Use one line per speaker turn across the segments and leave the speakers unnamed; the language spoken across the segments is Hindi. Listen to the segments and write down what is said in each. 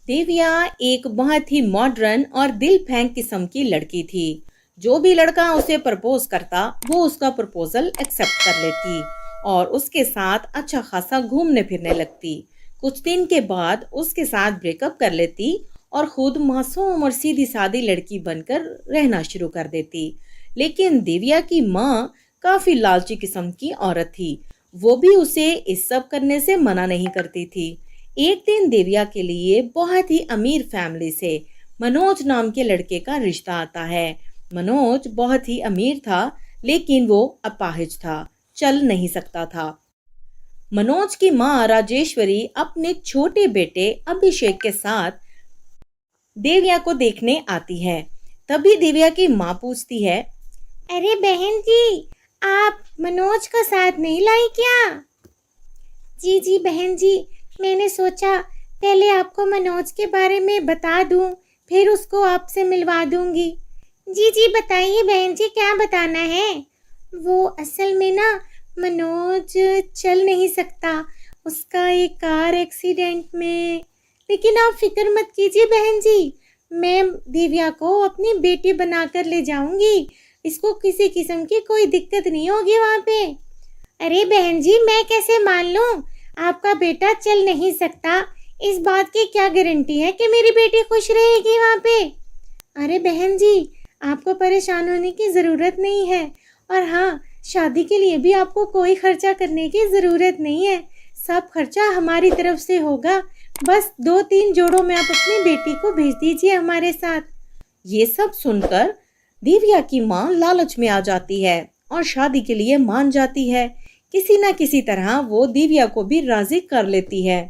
देविया एक बहुत ही मॉडर्न और दिल फेंक किस्म की लड़की थी। जो भी लड़का उसे प्रपोज करता वो उसका प्रपोजल एक्सेप्ट कर लेती और उसके साथ अच्छा खासा घूमने फिरने लगती। कुछ दिन के बाद उसके साथ ब्रेकअप कर लेती और खुद मासूम और सीधी सादी लड़की बनकर रहना शुरू कर देती। लेकिन देविया की माँ काफी लालची किस्म की औरत थी। वो भी उसे इस सब करने से मना नहीं करती थी। एक दिन देविया के लिए बहुत ही अमीर फैमिली से मनोज नाम के लड़के का रिश्ता आता है। मनोज बहुत ही अमीर था, लेकिन वो अपाहिज था, चल नहीं सकता था। मनोज की माँ राजेश्वरी अपने छोटे बेटे अभिषेक के साथ देविया को देखने आती है। तभी देविया की माँ पूछती है,
अरे बहन जी, आप मनोज को साथ नहीं लाई क्या? जी जी बहन जी, मैंने सोचा पहले आपको मनोज के बारे में बता दूं, फिर उसको आपसे मिलवा दूंगी। जी जी बताइए बहन जी, क्या बताना है? वो असल में ना मनोज चल नहीं सकता, उसका एक कार एक्सीडेंट में। लेकिन आप फिक्र मत कीजिए बहन जी, मैं दिव्या को अपनी बेटी बनाकर ले जाऊंगी। इसको किसी किस्म की कोई दिक्कत नहीं होगी वहाँ पे। अरे बहन जी, मैं कैसे मान लूँ आपका बेटा चल नहीं सकता? इस बात की क्या गारंटी है कि मेरी बेटी खुश रहेगी वहाँ पे? अरे बहन जी, आपको परेशान होने की ज़रूरत नहीं है। और हाँ, शादी के लिए भी आपको कोई खर्चा करने की ज़रूरत नहीं है। सब खर्चा हमारी तरफ से होगा। बस 2-3 जोड़ों में आप अपनी बेटी को भेज दीजिए हमारे साथ।
ये सब सुनकर दिव्या की माँ लालच में आ जाती है और शादी के लिए मान जाती है। किसी न किसी तरह वो दिव्या को भी राजी कर लेती है।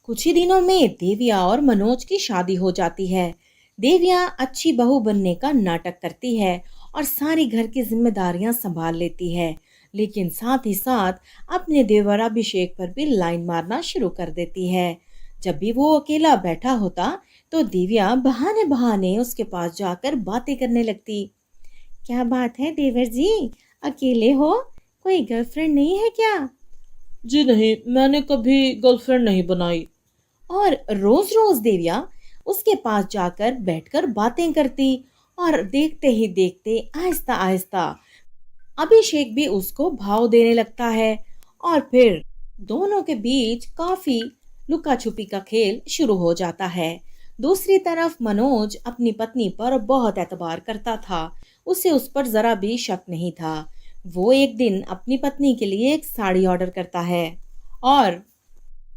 कुछ ही दिनों में देविया और मनोज की शादी हो जाती है। देविया अच्छी बहू बनने का नाटक करती है और सारी घर की जिम्मेदारियां संभाल लेती है, लेकिन साथ ही साथ अपने देवर अभिषेक पर भी लाइन मारना शुरू कर देती है। जब भी वो अकेला बैठा होता तो दिव्या बहाने बहाने उसके पास जाकर बातें करने लगती।
क्या बात है देवर जी, अकेले हो? कोई गर्लफ्रेंड नहीं है क्या?
जी नहीं, मैंने कभी गर्लफ्रेंड नहीं बनाई। और रोज रोज देविया उसके पास जाकर बैठकर बातें करती और देखते ही देखते आहिस्ता आहिस्ता अभिषेक भी उसको भाव देने लगता है और फिर दोनों के बीच काफी लुका छुपी का खेल शुरू हो जाता है। दूसरी तरफ मनोज अपनी पत्नी पर बहुत एतबार करता था। उसे उस पर जरा भी शक नहीं था। वो एक दिन अपनी पत्नी के लिए एक साड़ी ऑर्डर करता है और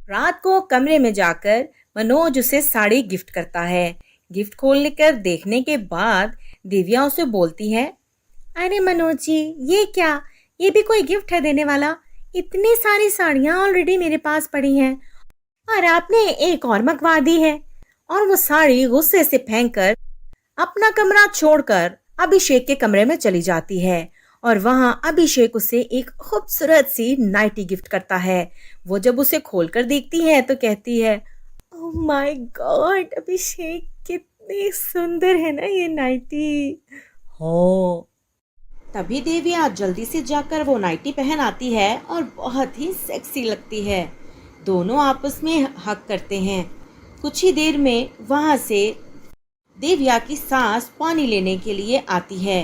रात को कमरे में जाकर मनोज उसे साड़ी गिफ्ट करता है। गिफ्ट खोलने कर देखने के बाद दिव्या उसे बोलती है,
अरे मनोज जी, ये क्या? ये भी कोई गिफ्ट है देने वाला? इतनी सारी साड़ियाँ ऑलरेडी मेरे पास पड़ी हैं और आपने एक और मंगवा दी है।
और वो साड़ी गुस्से से फेंककर अपना कमरा छोड़कर अभिषेक के कमरे में चली जाती है और वहां अभिषेक उसे एक खूबसूरत सी नाइटी गिफ्ट करता है। वो जब उसे खोलकर देखती है तो कहती है,
ओह माय गॉड अभिषेक, कितनी सुंदर है ना ये नाइटी।
हो। तभी देविया जल्दी से जाकर वो नाइटी पहन आती है और बहुत ही सेक्सी लगती है। दोनों आपस में हक करते हैं। कुछ ही देर में वहां से देविया की सास पानी लेने के लिए आती है।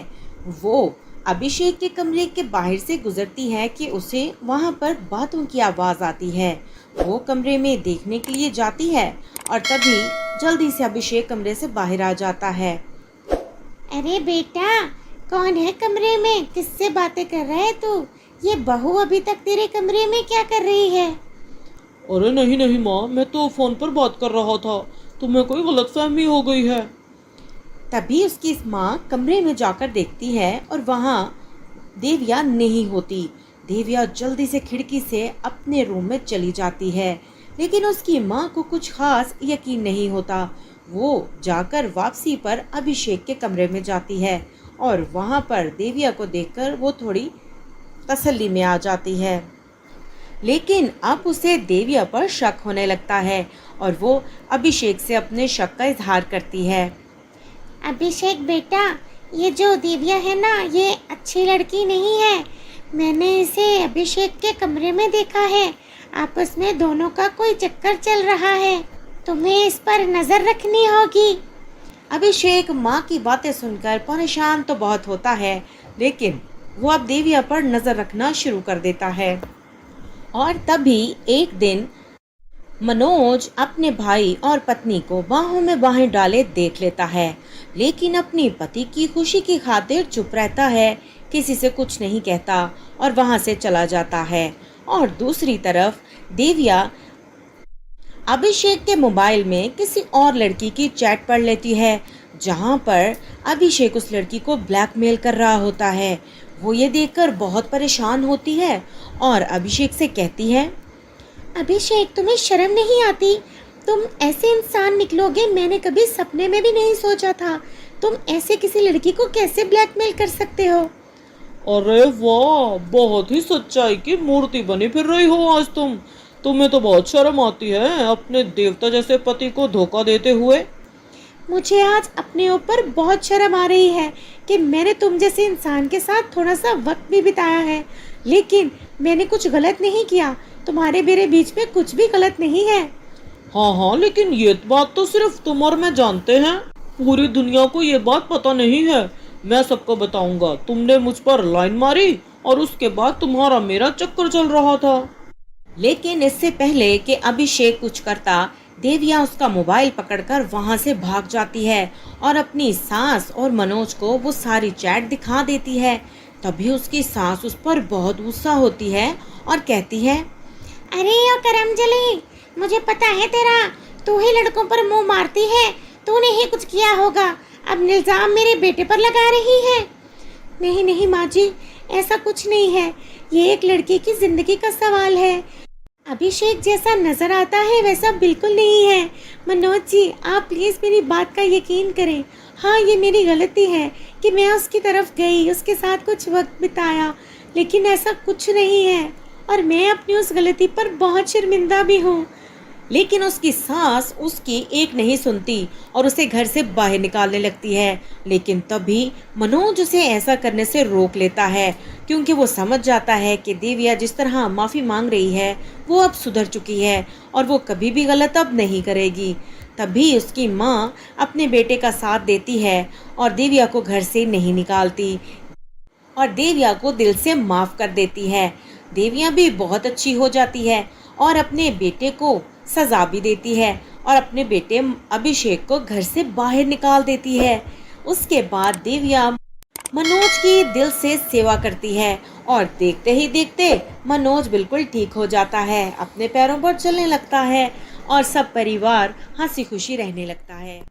वो अभिषेक के कमरे के बाहर से गुजरती है कि उसे वहां पर बातों की आवाज आती है। वो कमरे में देखने के लिए जाती है और तभी जल्दी से अभिषेक कमरे से बाहर आ जाता है।
अरे बेटा, कौन है कमरे में? किससे बातें कर रहा है तू? ये बहू अभी तक तेरे कमरे में क्या कर रही है?
अरे नहीं नहीं माँ, मैं तो फोन पर बात कर रहा था, तुम्हें कोई गलतफहमी हो गई है।
तभी उसकी माँ कमरे में जाकर देखती है और वहाँ देविया नहीं होती। देविया जल्दी से खिड़की से अपने रूम में चली जाती है, लेकिन उसकी माँ को कुछ खास यकीन नहीं होता। वो जाकर वापसी पर अभिषेक के कमरे में जाती है और वहाँ पर देविया को देखकर वो थोड़ी तसल्ली में आ जाती है। लेकिन अब उसे देविया पर शक होने लगता है और वो अभिषेक से अपने शक का इजहार करती है।
अभिषेक बेटा, ये जो दिव्या है ना, ये अच्छी लड़की नहीं है। मैंने इसे अभिषेक के कमरे में देखा है। आपस में दोनों का कोई चक्कर चल रहा है। तुम्हें इस पर नजर रखनी होगी।
अभिषेक माँ की बातें सुनकर परेशान तो बहुत होता है, लेकिन वो अब देविया पर नजर रखना शुरू कर देता है। और तभी एक दिन मनोज अपने भाई और पत्नी को बाहों में बाहें डाले देख लेता है, लेकिन अपनी पति की खुशी की खातिर चुप रहता है, किसी से कुछ नहीं कहता और वहां से चला जाता है। और दूसरी तरफ देविया अभिषेक के मोबाइल में किसी और लड़की की चैट पढ़ लेती है, जहां पर अभिषेक उस लड़की को ब्लैकमेल कर रहा होता है। वो ये देखकर बहुत परेशान होती है और अभिषेक से कहती है,
अभिषेक, तुम्हें शर्म नहीं आती? तुम ऐसे इंसान निकलोगे, मैंने कभी सपने में भी नहीं सोचा था। तुम ऐसे किसी लड़की को कैसे ब्लैकमेल कर सकते हो?
अरे वाह, बहुत ही सच्चाई की मूर्ति बनी फिर रही हो आज तुम। तुम्हें तो बहुत शर्म आती है अपने देवता जैसे पति को धोखा देते हुए।
मुझे आज अपने ऊपर बहुत शर्म आ रही है कि मैंने तुम जैसे इंसान के साथ थोड़ा सा वक्त भी बिताया है, लेकिन मैंने कुछ गलत नहीं किया। तुम्हारे मेरे बीच में कुछ भी गलत नहीं है।
हाँ हाँ, लेकिन ये बात तो सिर्फ तुम और मैं जानते हैं, पूरी दुनिया को ये बात पता नहीं है। मैं सबको बताऊंगा तुमने मुझ पर लाइन मारी और उसके बाद तुम्हारा मेरा चक्कर चल रहा था।
लेकिन इससे पहले कि अभिषेक कुछ करता, देविया उसका मोबाइल पकड़कर वहां से भाग जाती है और अपनी सास और मनोज को वो सारी चैट दिखा देती है। तभी उसकी सास उस पर बहुत गुस्सा होती है और कहती है,
अरे ओ करमजली, मुझे पता है तेरा, तू ही लड़कों पर मुंह मारती है। तूने ही कुछ किया होगा, अब इल्जाम मेरे बेटे पर लगा रही है। नहीं नहीं माँ जी, ऐसा कुछ नहीं है। ये एक लड़की की जिंदगी का सवाल है। अभिषेक जैसा नजर आता है वैसा बिल्कुल नहीं है। मनोज जी, आप प्लीज मेरी बात का यकीन करें। हाँ, ये मेरी गलती है कि मैं उसकी तरफ गई, उसके साथ कुछ वक्त बिताया, लेकिन ऐसा कुछ नहीं है और मैं अपनी उस गलती पर बहुत शर्मिंदा भी हूँ।
लेकिन उसकी सास उसकी एक नहीं सुनती और उसे घर से बाहर निकालने लगती है। लेकिन तभी मनोज उसे ऐसा करने से रोक लेता है, क्योंकि वो समझ जाता है कि देविया जिस तरह माफ़ी मांग रही है वो अब सुधर चुकी है और वो कभी भी गलत अब नहीं करेगी। तभी उसकी माँ अपने बेटे का साथ देती है और देविया को घर से नहीं निकालती और देविया को दिल से माफ़ कर देती है। देविया भी बहुत अच्छी हो जाती है और अपने बेटे को सजा भी देती है और अपने बेटे अभिषेक को घर से बाहर निकाल देती है। उसके बाद देविया मनोज की दिल से सेवा करती है और देखते ही देखते मनोज बिल्कुल ठीक हो जाता है, अपने पैरों पर चलने लगता है और सब परिवार हंसी खुशी रहने लगता है।